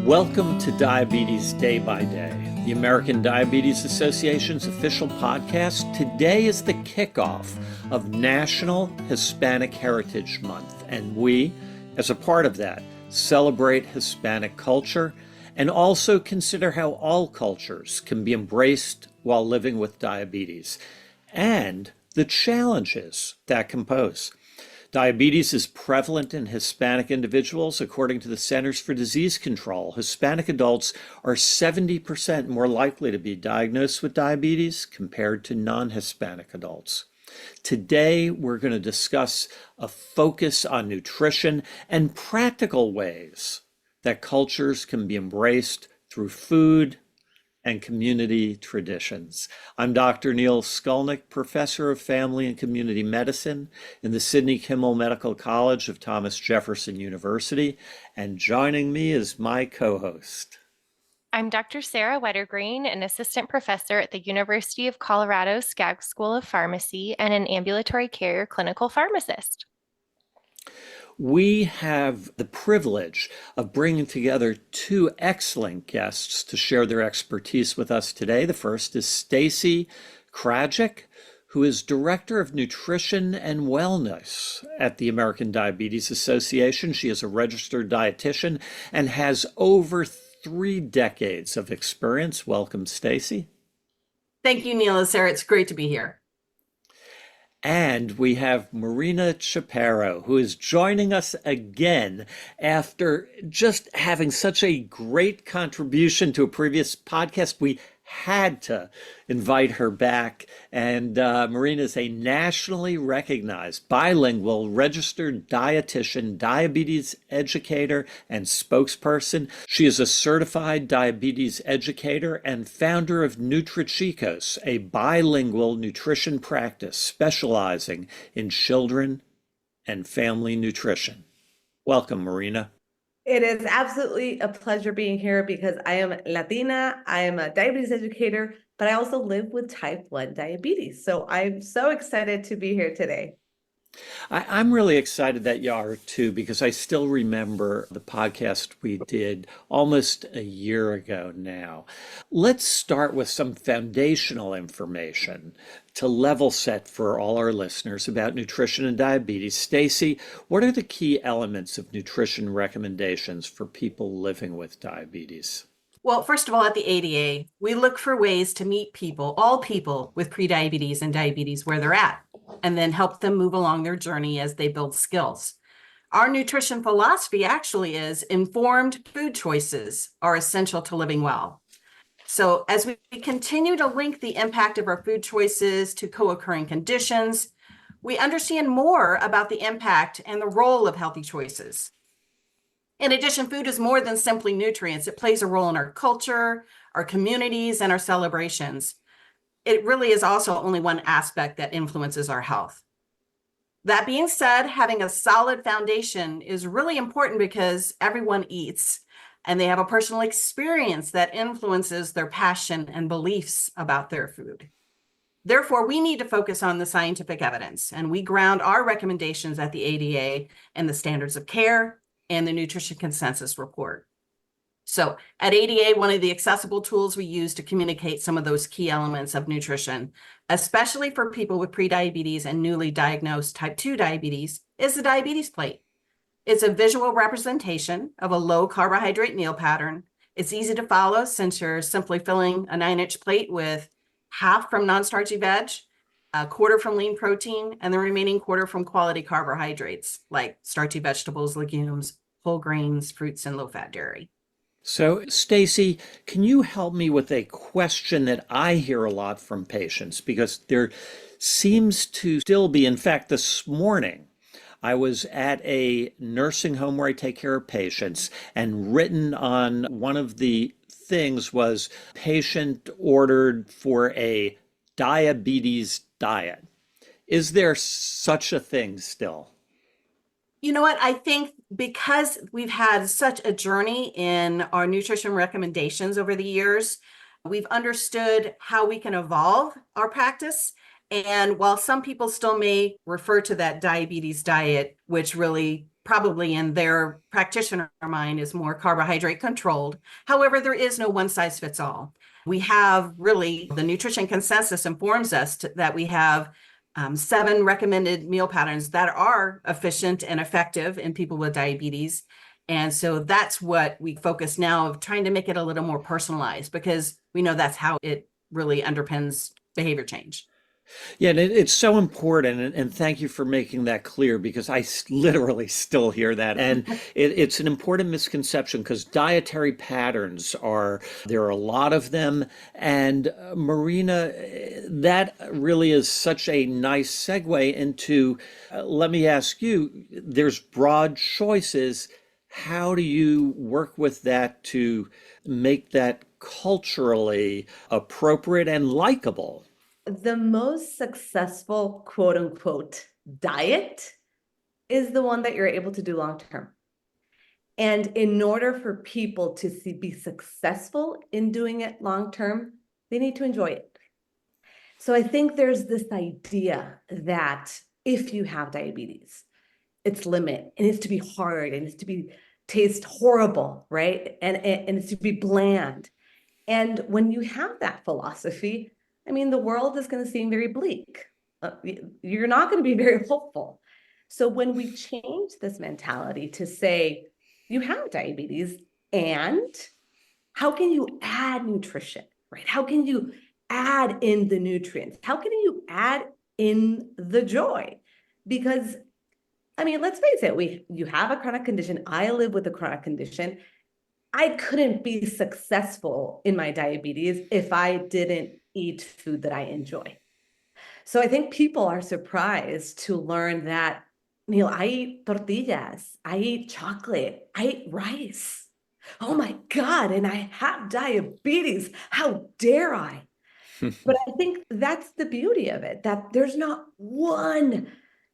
Welcome to Diabetes Day by Day, the American Diabetes Association's official podcast. Today is the kickoff of National Hispanic Heritage Month, and we, as a part of that, celebrate Hispanic culture and also consider how all cultures can be embraced while living with diabetes and the challenges that compose. Diabetes is prevalent in Hispanic individuals. According to the Centers for Disease Control, Hispanic adults are 70% more likely to be diagnosed with diabetes compared to non-Hispanic adults. Today, we're going to discuss a focus on nutrition and practical ways that cultures can be embraced through food and community traditions. I'm Dr. Neil Skolnik, Professor of Family and Community Medicine in the Sidney Kimmel Medical College of Thomas Jefferson University, and joining me is my co-host. I'm Dr. Sara Wettergreen, an assistant professor at the University of Colorado Skaggs School of Pharmacy and an ambulatory care clinical pharmacist. We have the privilege of bringing together two excellent guests to share their expertise with us today. The first is Stacey Krawczyk, who is Director of Nutrition and Wellness at the American Diabetes Association. She is a registered dietitian and has over 3 decades of experience. Welcome, Stacey. Thank you, Neil and Sarah. It's great to be here. And we have Marina Chaparro, who is joining us again after just having such a great contribution to a previous podcast. We had to invite her back. And Marina is a nationally recognized bilingual registered dietitian, diabetes educator, and spokesperson. She is a certified diabetes educator and founder of Nutrichicos, a bilingual nutrition practice specializing in children and family nutrition. Welcome, Marina. It is absolutely a pleasure being here because I am Latina, I am a diabetes educator, but I also live with type 1 diabetes. So I'm so excited to be here today. I'm really excited that you are too, because I still remember the podcast we did almost a year ago now. Let's start with some foundational information to level set for all our listeners about nutrition and diabetes. Stacey, what are the key elements of nutrition recommendations for people living with diabetes? Well, first of all, at the ADA, we look for ways to meet people, all people with prediabetes and diabetes where they're at, and then help them move along their journey as they build skills. Our nutrition philosophy actually is informed food choices are essential to living well. So as we continue to link the impact of our food choices to co-occurring conditions, we understand more about the impact and the role of healthy choices. In addition, food is more than simply nutrients. It plays a role in our culture, our communities, and our celebrations. It really is also only one aspect that influences our health. That being said, having a solid foundation is really important because everyone eats and they have a personal experience that influences their passion and beliefs about their food. Therefore, we need to focus on the scientific evidence, and we ground our recommendations at the ADA in the standards of care and the Nutrition Consensus Report. So at ADA, one of the accessible tools we use to communicate some of those key elements of nutrition, especially for people with prediabetes and newly diagnosed type 2 diabetes, is the diabetes plate. It's a visual representation of a low carbohydrate meal pattern. It's easy to follow since you're simply filling a 9-inch plate with half from non-starchy veg, a quarter from lean protein, and the remaining quarter from quality carbohydrates like starchy vegetables, legumes, whole grains, fruits, and low-fat dairy. So, Stacey, can you help me with a question that I hear a lot from patients? Because there seems to still be, in fact, this morning, I was at a nursing home where I take care of patients, and written on one of the things was patient ordered for a diabetes diet. Is there such a thing still? You know what? I think because we've had such a journey in our nutrition recommendations over the years, we've understood how we can evolve our practice. And while some people still may refer to that diabetes diet, which really probably in their practitioner mind is more carbohydrate controlled. However, there is no one size fits all. We have really, the nutrition consensus informs us that we have 7 recommended meal patterns that are efficient and effective in people with diabetes. And so that's what we focus now, of trying to make it a little more personalized, because we know that's how it really underpins behavior change. Yeah, and it's so important, and thank you for making that clear because literally still hear that. And it's an important misconception because dietary patterns there are a lot of them. And Marina, that really is such a nice segue into, let me ask you, there's broad choices. How do you work with that to make that culturally appropriate and likable? The most successful quote unquote diet is the one that you're able to do long term. And in order for people to be successful in doing it long term, they need to enjoy it. So I think there's this idea that if you have diabetes, its limit, it needs to be hard, it needs to taste horrible, right? And it needs to be bland. And when you have that philosophy, I mean, the world is going to seem very bleak. You're not going to be very hopeful. So when we change this mentality to say, you have diabetes, and how can you add nutrition, right? How can you add in the nutrients? How can you add in the joy? Because, I mean, let's face it, you have a chronic condition. I live with a chronic condition. I couldn't be successful in my diabetes if I didn't eat food that I enjoy. So I think people are surprised to learn that, I eat tortillas, I eat chocolate, I eat rice. Oh my God, and I have diabetes. How dare I? But I think that's the beauty of it, that there's not one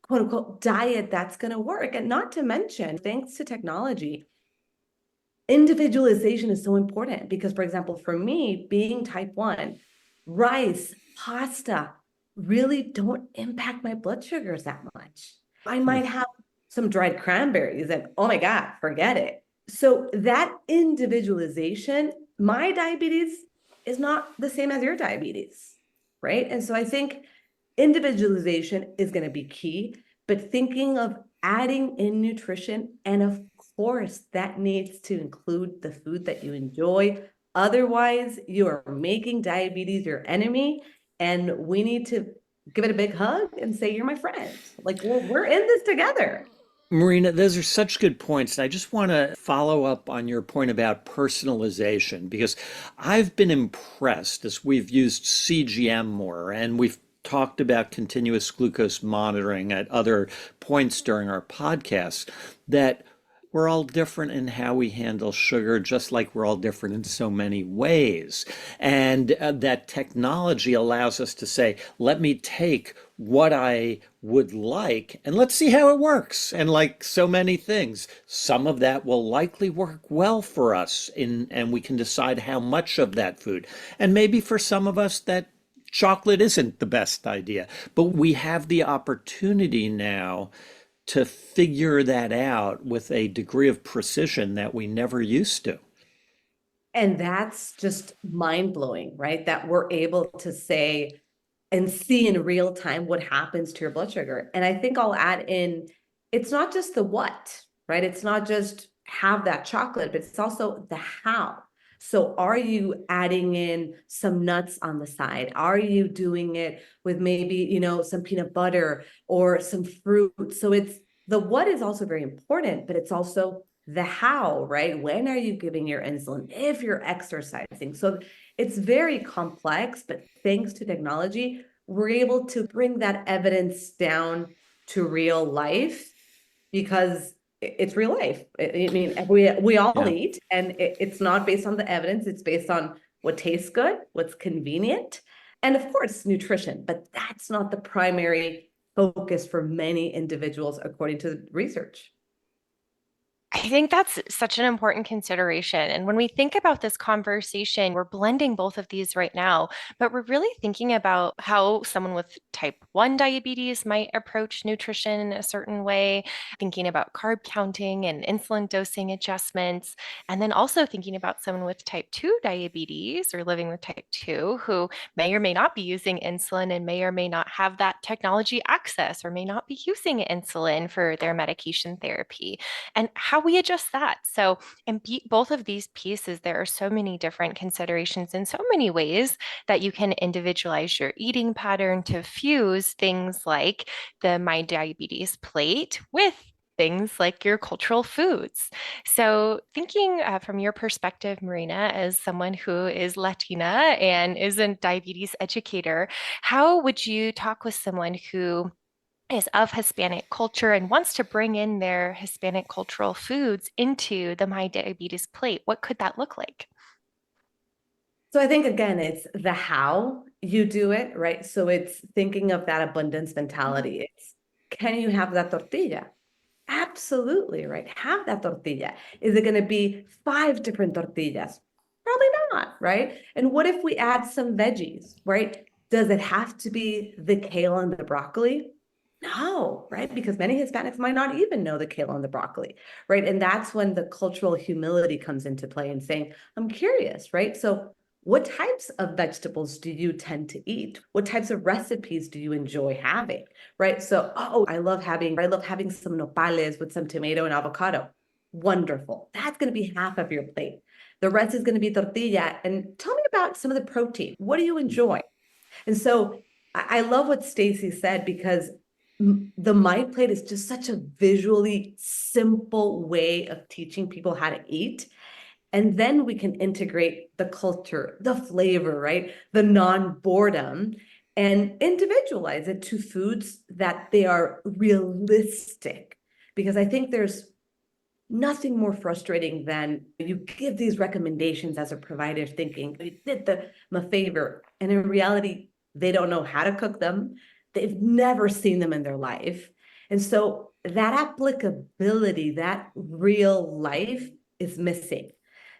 quote unquote diet that's going to work. And not to mention, thanks to technology, individualization is so important because, for example, for me, being type 1, rice, pasta really don't impact my blood sugars that much. I might have some dried cranberries and oh my God, forget it. So that individualization, my diabetes is not the same as your diabetes, right? And so I think individualization is going to be key, but thinking of adding in nutrition, and of course, that needs to include the food that you enjoy. Otherwise, you are making diabetes your enemy, and we need to give it a big hug and say, you're my friend. Like, we're in this together. Marina, those are such good points. I just want to follow up on your point about personalization because I've been impressed as we've used CGM more and we've talked about continuous glucose monitoring at other points during our podcast, that we're all different in how we handle sugar, just like we're all different in so many ways. And that technology allows us to say, let me take what I would like and let's see how it works. And like so many things, some of that will likely work well for us and we can decide how much of that food. And maybe for some of us that chocolate isn't the best idea, but we have the opportunity now to figure that out with a degree of precision that we never used to. And that's just mind-blowing, right? That we're able to say and see in real time what happens to your blood sugar. And I think I'll add in, it's not just the what, right? It's not just have that chocolate, but it's also the how. So are you adding in some nuts on the side? Are you doing it with maybe, some peanut butter or some fruit? So it's the what is also very important, but it's also the how, right? When are you giving your insulin? If you're exercising. So it's very complex, but thanks to technology, we're able to bring that evidence down to real life because it's real life. I mean, we all eat, and it's not based on the evidence. It's based on what tastes good, what's convenient, and of course, nutrition. But that's not the primary focus for many individuals, according to research. I think that's such an important consideration. And when we think about this conversation, we're blending both of these right now, but we're really thinking about how someone with type 1 diabetes might approach nutrition in a certain way, thinking about carb counting and insulin dosing adjustments, and then also thinking about someone with type 2 diabetes or living with type 2 who may or may not be using insulin and may or may not have that technology access or may not be using insulin for their medication therapy and how we adjust that. So, in both of these pieces, there are so many different considerations in so many ways that you can individualize your eating pattern to fuse things like the My Diabetes plate with things like your cultural foods. So, thinking from your perspective, Marina, as someone who is Latina and is a diabetes educator, how would you talk with someone who is of Hispanic culture and wants to bring in their Hispanic cultural foods into the My Diabetes plate? What could that look like? So I think again, it's the how you do it, right? So it's thinking of that abundance mentality. It's, can you have that tortilla? Absolutely, right? Have that tortilla. Is it going to be 5 different tortillas? Probably not, right? And what if we add some veggies, right? Does it have to be the kale and the broccoli? No, right? Because many Hispanics might not even know the kale and the broccoli, right? And that's when the cultural humility comes into play and saying, I'm curious, right? So what types of vegetables do you tend to eat? What types of recipes do you enjoy having? Right. So, oh, I love having some nopales with some tomato and avocado. Wonderful. That's going to be half of your plate. The rest is going to be tortilla. And tell me about some of the protein. What do you enjoy? And so I love what Stacey said because the My Plate is just such a visually simple way of teaching people how to eat. And then we can integrate the culture, the flavor, right? The non-boredom and individualize it to foods that they are realistic. Because I think there's nothing more frustrating than you give these recommendations as a provider thinking, you did them a favor. And in reality, they don't know how to cook them. They've never seen them in their life. And so that applicability, that real life is missing.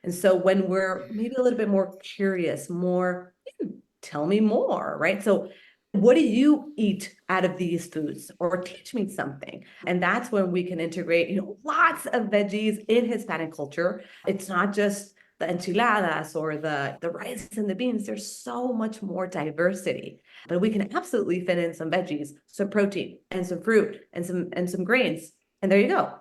And so when we're maybe a little bit more curious, more, tell me more, right? So what do you eat out of these foods? Or teach me something. And that's when we can integrate, lots of veggies in Hispanic culture. It's not just the enchiladas or the rice and the beans. There's so much more diversity. But we can absolutely fit in some veggies, some protein, and some fruit, and some grains. And there you go.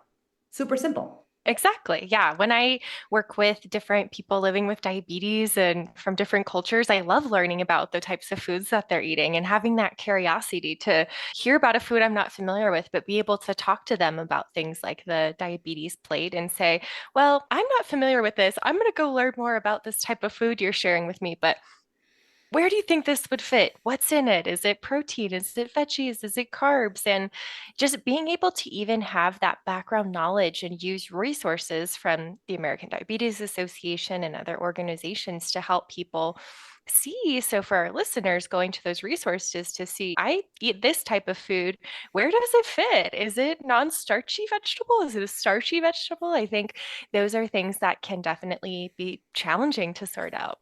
Super simple. Exactly. Yeah. When I work with different people living with diabetes and from different cultures, I love learning about the types of foods that they're eating and having that curiosity to hear about a food I'm not familiar with, but be able to talk to them about things like the diabetes plate and say, well, I'm not familiar with this. I'm going to go learn more about this type of food you're sharing with me, but where do you think this would fit? What's in it? Is it protein? Is it veggies? Is it carbs? And just being able to even have that background knowledge and use resources from the American Diabetes Association and other organizations to help people see. So, for our listeners, going to those resources to see, I eat this type of food. Where does it fit? Is it non starchy vegetable? Is it a starchy vegetable? I think those are things that can definitely be challenging to sort out.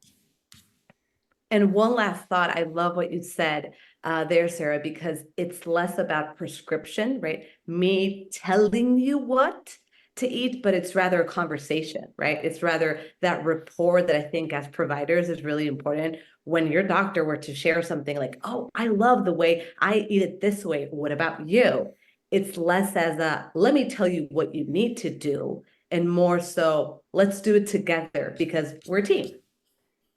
And one last thought, I love what you said there, Sarah, because it's less about prescription, right? Me telling you what to eat, but it's rather a conversation, right? It's rather that rapport that I think as providers is really important. When your doctor were to share something like, oh, I love the way I eat it this way. What about you? It's less as a, let me tell you what you need to do, and more so, let's do it together because we're a team.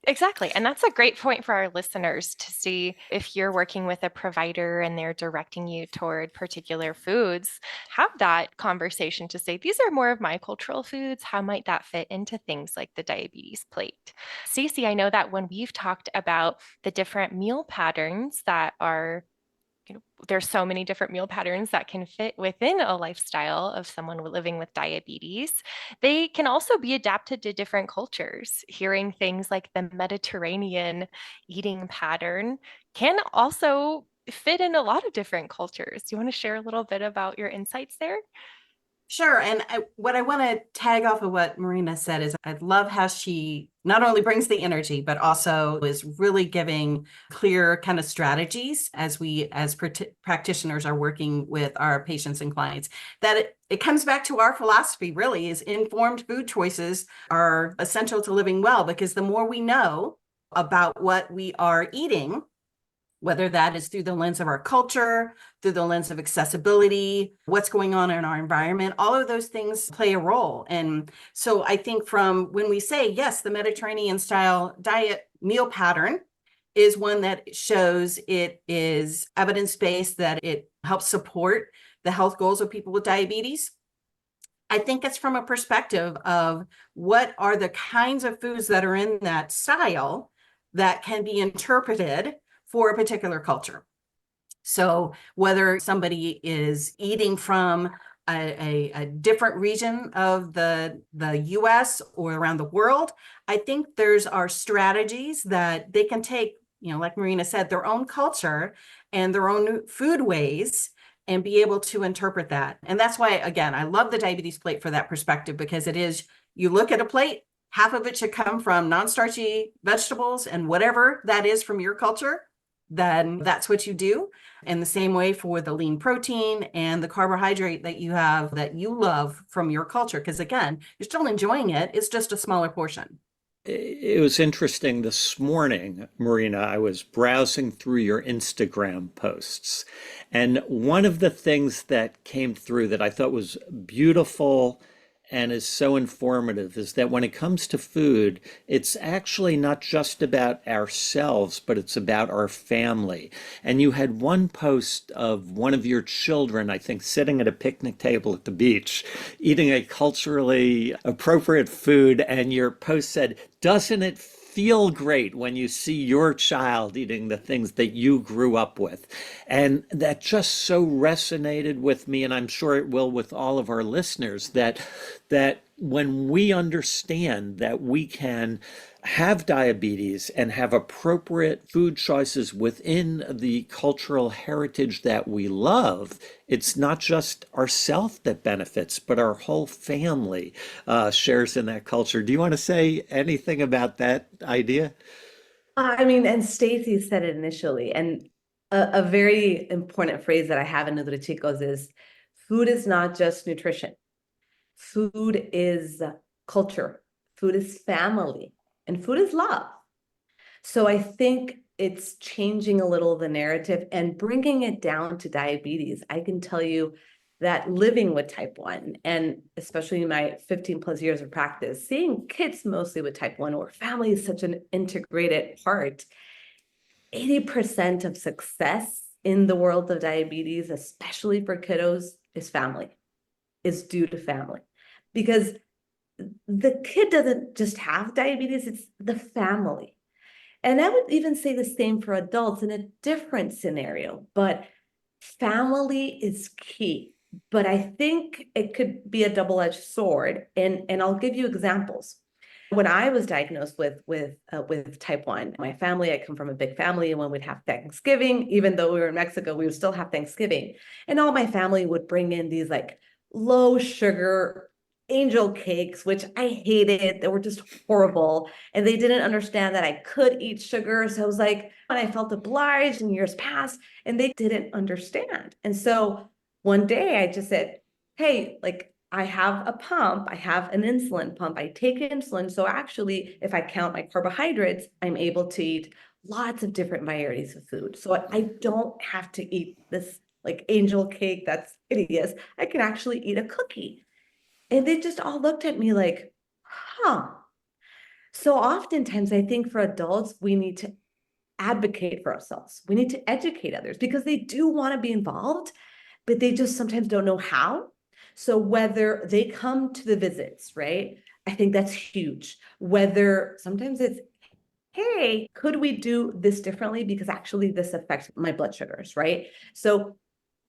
Exactly. And that's a great point for our listeners to see if you're working with a provider and they're directing you toward particular foods, have that conversation to say, these are more of my cultural foods. How might that fit into things like the diabetes plate? Stacey, I know that when we've talked about the different meal patterns that are there's so many different meal patterns that can fit within a lifestyle of someone living with diabetes. They can also be adapted to different cultures. Hearing things like the Mediterranean eating pattern can also fit in a lot of different cultures. Do you want to share a little bit about your insights there? Sure. And what I want to tag off of what Marina said is I love how she not only brings the energy, but also is really giving clear kind of strategies as we, as practitioners, are working with our patients and clients. That it comes back to our philosophy, really, is informed food choices are essential to living well, because the more we know about what we are eating, whether that is through the lens of our culture, through the lens of accessibility, what's going on in our environment, all of those things play a role. And so I think from when we say, yes, the Mediterranean style diet meal pattern is one that shows it is evidence-based, that it helps support the health goals of people with diabetes. I think it's from a perspective of what are the kinds of foods that are in that style that can be interpreted for a particular culture. So whether somebody is eating from a different region of the US or around the world, I think there's our strategies that they can take, like Marina said, their own culture and their own food ways and be able to interpret that. And that's why, again, I love the diabetes plate for that perspective, because it is, you look at a plate, half of it should come from non-starchy vegetables, and whatever that is from your culture, then that's what you do. And the same way for the lean protein and the carbohydrate that you have, that you love from your culture. Because again, you're still enjoying it. It's just a smaller portion. It was interesting this morning, Marina. I was browsing through your Instagram posts, and one of the things that came through that I thought was beautiful and is so informative is that when it comes to food, it's actually not just about ourselves, but it's about our family. And you had one post of one of your children, I think, sitting at a picnic table at the beach, eating a culturally appropriate food. And your post said, "Doesn't it feel great when you see your child eating the things that you grew up with?" And that just so resonated with me, and I'm sure it will with all of our listeners, that when we understand that we can have diabetes and have appropriate food choices within the cultural heritage that we love, it's not just ourself that benefits, but our whole family shares in that culture. Do you want to say anything about that idea? I mean, and Stacey said it initially, and a very important phrase that I have in Nutrichicos is food is not just nutrition. Food is culture, food is family, and food is love. So I think it's changing a little the narrative and bringing it down to diabetes. I can tell you that living with type 1, and especially in my 15 plus years of practice, seeing kids mostly with type 1, or family is such an integrated part, 80% of success in the world of diabetes, especially for kiddos, is family, is due to family. Because the kid doesn't just have diabetes, it's the family. And I would even say the same for adults in a different scenario, but family is key. But I think it could be a double-edged sword, and I'll give you examples. When I was diagnosed with type 1, my family, I come from a big family, and when we'd have Thanksgiving, even though we were in Mexico, we would still have Thanksgiving. And all my family would bring in these like low sugar angel cakes, which I hated. They were just horrible. And they didn't understand that I could eat sugar. So I was like, and I felt obliged in years past, and they didn't understand. And so one day I just said, hey, like, I have a pump, I have an insulin pump, I take insulin. So actually, if I count my carbohydrates, I'm able to eat lots of different varieties of food. So I don't have to eat this like angel cake that's hideous. I can actually eat a cookie. And they just all looked at me like, huh. So oftentimes I think for adults, we need to advocate for ourselves. We need to educate others because they do want to be involved, but they just sometimes don't know how. So whether they come to the visits, right? I think that's huge. Whether sometimes it's, hey, could we do this differently? Because actually this affects my blood sugars, right? So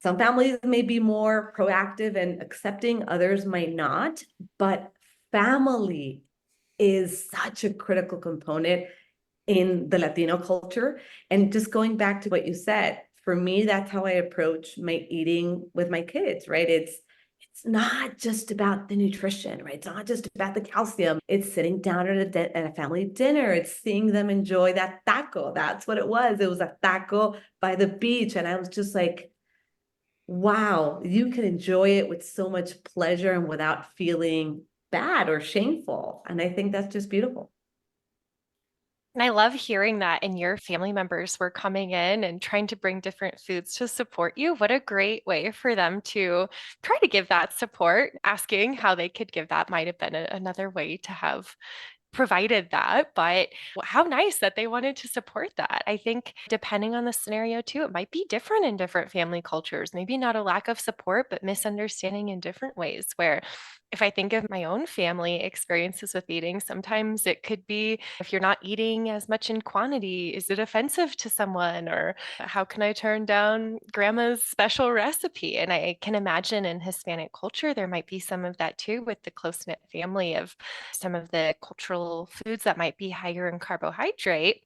some families may be more proactive and accepting, others might not, but family is such a critical component in the Latino culture. And just going back to what you said, for me, that's how I approach my eating with my kids, right? It's It's not just about the nutrition, right? It's not just about the calcium. It's sitting down at a family dinner. It's seeing them enjoy that taco. That's what it was. It was a taco by the beach. And I was just like, wow, you can enjoy it with so much pleasure and without feeling bad or shameful. And I think that's just beautiful. And I love hearing that, and your family members were coming in and trying to bring different foods to support you. What a great way for them to try to give that support. Asking how they could give that might have been another way to have provided that, but how nice that they wanted to support that. I think depending on the scenario too, it might be different in different family cultures. Maybe not a lack of support, but misunderstanding in different ways. Where if I think of my own family experiences with eating, sometimes it could be if you're not eating as much in quantity, is it offensive to someone? Or how can I turn down grandma's special recipe? And I can imagine in Hispanic culture, there might be some of that too with the close knit family of some of the cultural foods that might be higher in carbohydrate,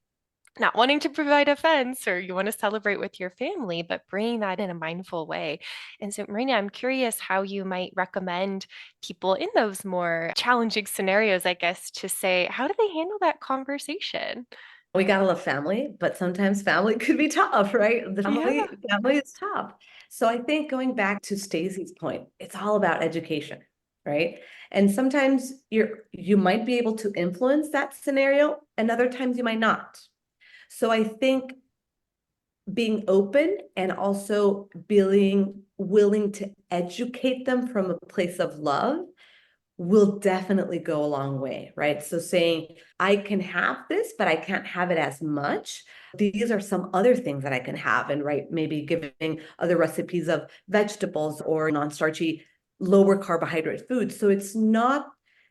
not wanting to provide offense, or you want to celebrate with your family, but bringing that in a mindful way. And so, Marina, I'm curious how you might recommend people in those more challenging scenarios, I guess, to say, how do they handle that conversation? We gotta love family, but sometimes family could be tough, right? The Yeah. family is tough. So I think going back to Stacey's point, it's all about education, right? And sometimes you might be able to influence that scenario, and other times you might not. So I think being open and also being willing to educate them from a place of love will definitely go a long way, right? So saying, I can have this, but I can't have it as much. These are some other things that I can have. And right, maybe giving other recipes of vegetables or non-starchy, lower carbohydrate foods. So it's not,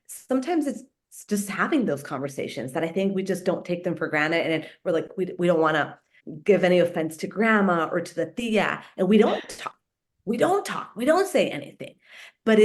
sometimes it's just having those conversations that I think we just don't take them for granted. And we're like, we don't want to give any offense to grandma or to the tia. And we don't talk. We don't say anything. But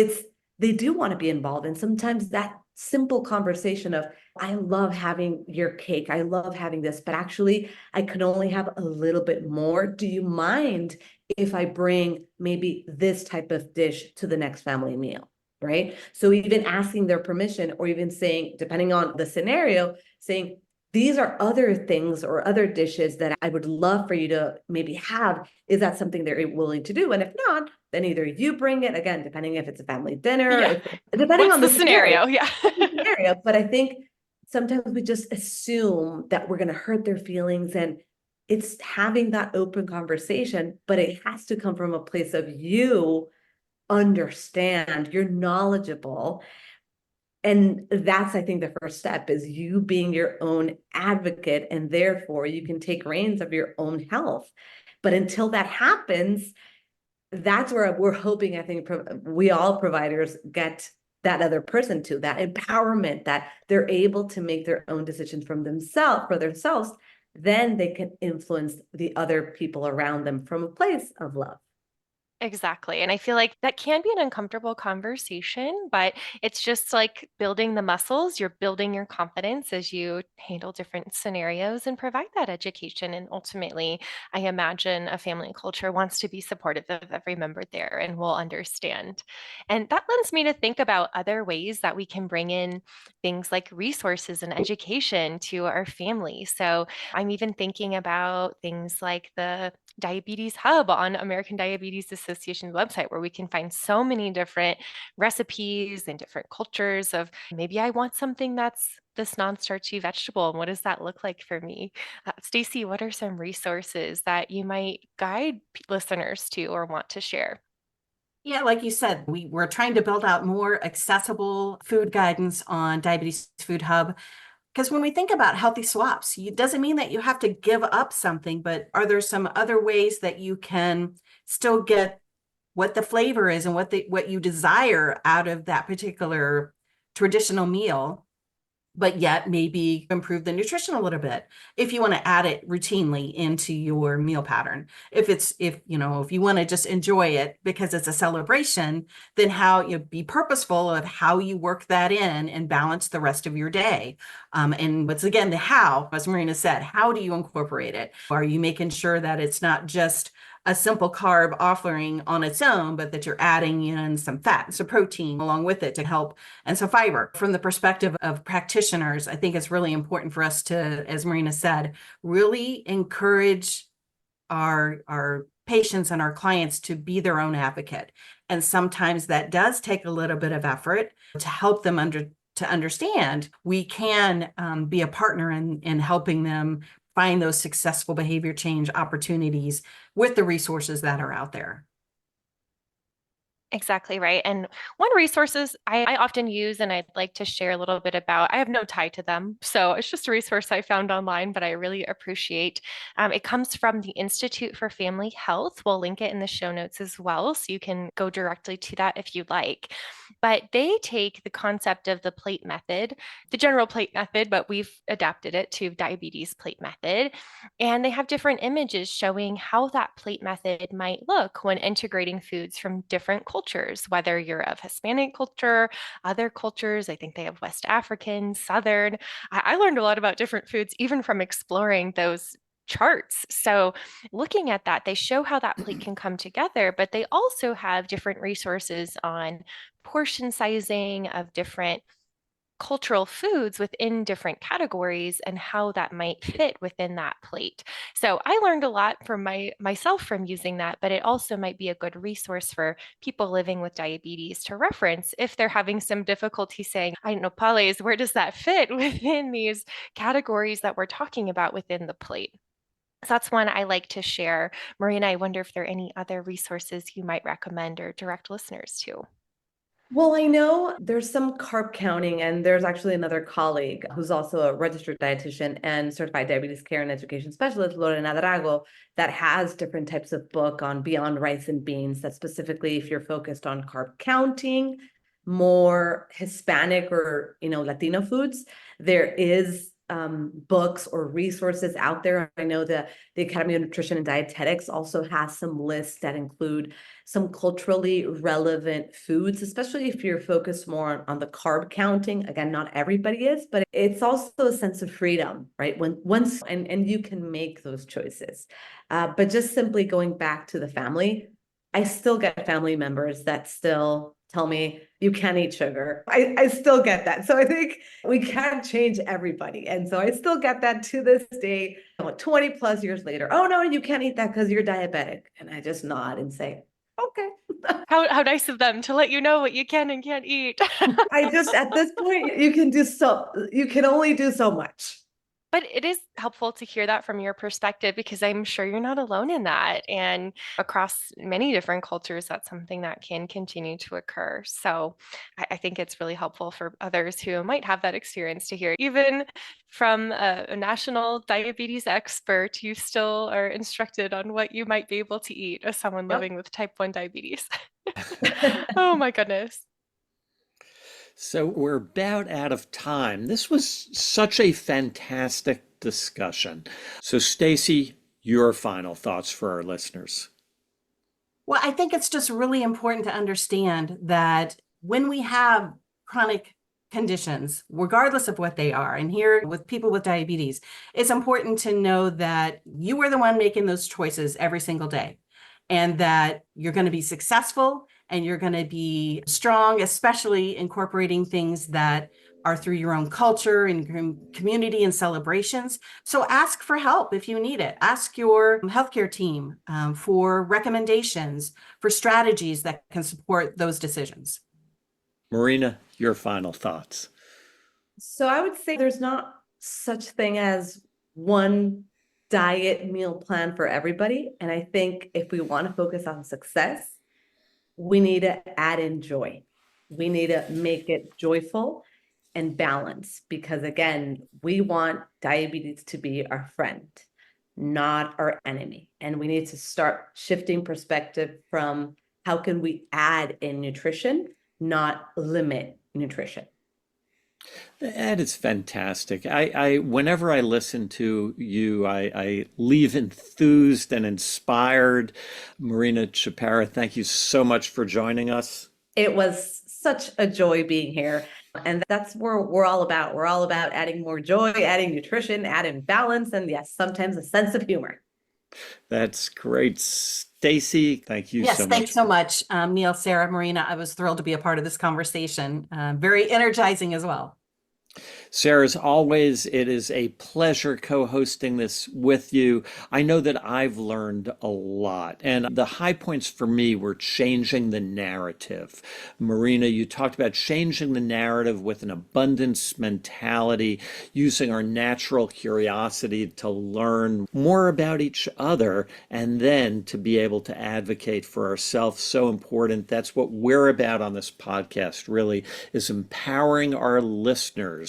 they do want to be involved. And sometimes that simple conversation of, I love having your cake. I love having this, but actually I can only have a little bit more. Do you mind if I bring maybe this type of dish to the next family meal? Right. So even asking their permission, or even saying, depending on the scenario, saying, these are other things or other dishes that I would love for you to maybe have. Is that something they're willing to do? And if not, then either you bring it, again, depending if it's a family dinner, depending What's on the scenario? Yeah. scenario. But I think sometimes we just assume that we're going to hurt their feelings, and it's having that open conversation, but it has to come from a place of you understand, you're knowledgeable. And that's, I think, the first step is you being your own advocate, and therefore you can take reins of your own health. But until that happens, that's where we're hoping, I think, we all providers get that other person to that empowerment, that they're able to make their own decisions for themselves, then they can influence the other people around them from a place of love. Exactly. And I feel like that can be an uncomfortable conversation, but it's just like building the muscles. You're building your confidence as you handle different scenarios and provide that education. And ultimately, I imagine a family culture wants to be supportive of every member there and will understand. And that lends me to think about other ways that we can bring in things like resources and education to our family. So I'm even thinking about things like the Diabetes Hub on American Diabetes Association's website, where we can find so many different recipes and different cultures of maybe I want something that's this non-starchy vegetable, and what does that look like for me? Stacey, what are some resources that you might guide listeners to or want to share? Yeah, like you said, we're trying to build out more accessible food guidance on Diabetes Food Hub. Because when we think about healthy swaps, it doesn't mean that you have to give up something, but are there some other ways that you can still get what the flavor is and what you desire out of that particular traditional meal, but yet maybe improve the nutrition a little bit if you want to add it routinely into your meal pattern. If you want to just enjoy it because it's a celebration, then how you be purposeful of how you work that in and balance the rest of your day. And once again, the how, as Marina said, how do you incorporate it? Are you making sure that it's not just a simple carb offering on its own, but that you're adding in some fat, some protein along with it to help, and some fiber. From the perspective of practitioners, I think it's really important for us to, as Marina said, really encourage our patients and our clients to be their own advocate. And sometimes that does take a little bit of effort to help them to understand we can be a partner in helping them find those successful behavior change opportunities with the resources that are out there. Exactly right. And one resources I often use and I'd like to share a little bit about, I have no tie to them. So it's just a resource I found online, but I really appreciate. It comes from the Institute for Family Health. We'll link it in the show notes as well. So you can go directly to that if you'd like. But they take the concept of the plate method, the general plate method, but we've adapted it to diabetes plate method. And they have different images showing how that plate method might look when integrating foods from different cultures, whether you're of Hispanic culture, other cultures. I think they have West African, Southern. I learned a lot about different foods even from exploring those charts. So looking at that, they show how that plate can come together, but they also have different resources on portion sizing of different cultural foods within different categories and how that might fit within that plate. So I learned a lot from myself from using that, but it also might be a good resource for people living with diabetes to reference if they're having some difficulty saying, I don't know, Pales, where does that fit within these categories that we're talking about within the plate? So that's one I like to share. Marina, I wonder if there are any other resources you might recommend or direct listeners to. Well, I know there's some carb counting, and there's actually another colleague who's also a registered dietitian and certified diabetes care and education specialist, Lorena Drago, that has different types of book on beyond rice and beans that specifically, if you're focused on carb counting, more Hispanic or, Latino foods, there is books or resources out there. I know the Academy of Nutrition and Dietetics also has some lists that include some culturally relevant foods, especially if you're focused more on the carb counting. Again, not everybody is, but it's also a sense of freedom, right? And you can make those choices. But just simply going back to the family, I still get family members that still tell me you can't eat sugar. I still get that. So I think we can't change everybody. And so I still get that to this day, 20 plus years later. Oh no, you can't eat that because you're diabetic. And I just nod and say, okay. How nice of them to let you know what you can and can't eat. I just, at this point, you can only do so much. But it is helpful to hear that from your perspective because I'm sure you're not alone in that. And across many different cultures, that's something that can continue to occur. So I think it's really helpful for others who might have that experience to hear. Even from a national diabetes expert, you still are instructed on what you might be able to eat as someone living with type 1 diabetes. Oh my goodness. So we're about out of time. This was such a fantastic discussion. So Stacey, your final thoughts for our listeners. Well, I think it's just really important to understand that when we have chronic conditions, regardless of what they are, and here with people with diabetes, it's important to know that you are the one making those choices every single day, and that you're going to be successful and you're going to be strong, especially incorporating things that are through your own culture and community and celebrations. So ask for help if you need it. Ask your healthcare team for recommendations, for strategies that can support those decisions. Marina, your final thoughts. So I would say there's not such thing as one diet meal plan for everybody. And I think if we want to focus on success, we need to add in joy. We need to make it joyful and balanced because, again, we want diabetes to be our friend, not our enemy. And we need to start shifting perspective from how can we add in nutrition, not limit nutrition. That is fantastic. Whenever I listen to you, I leave enthused and inspired. Marina Chaparro, thank you so much for joining us. It was such a joy being here. And that's what we're all about. We're all about adding more joy, adding nutrition, adding balance, and yes, sometimes a sense of humor. That's great. Stacey, thank you Yes, so much. thanks so much, Neil, Sarah, Marina. I was thrilled to be a part of this conversation. Very energizing as well. Sarah, as always, it is a pleasure co-hosting this with you. I know that I've learned a lot, and the high points for me were changing the narrative. Marina, you talked about changing the narrative with an abundance mentality, using our natural curiosity to learn more about each other, and then to be able to advocate for ourselves. So important. That's what we're about on this podcast, really, is empowering our listeners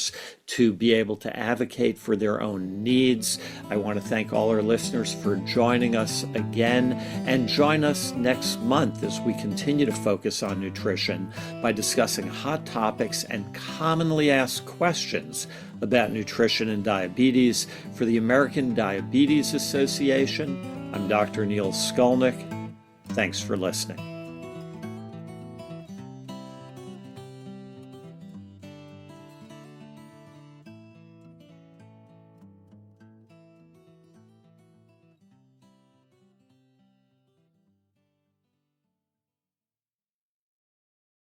to be able to advocate for their own needs. I want to thank all our listeners for joining us again, and join us next month as we continue to focus on nutrition by discussing hot topics and commonly asked questions about nutrition and diabetes. For the American Diabetes Association, I'm Dr. Neil Skolnik. Thanks for listening.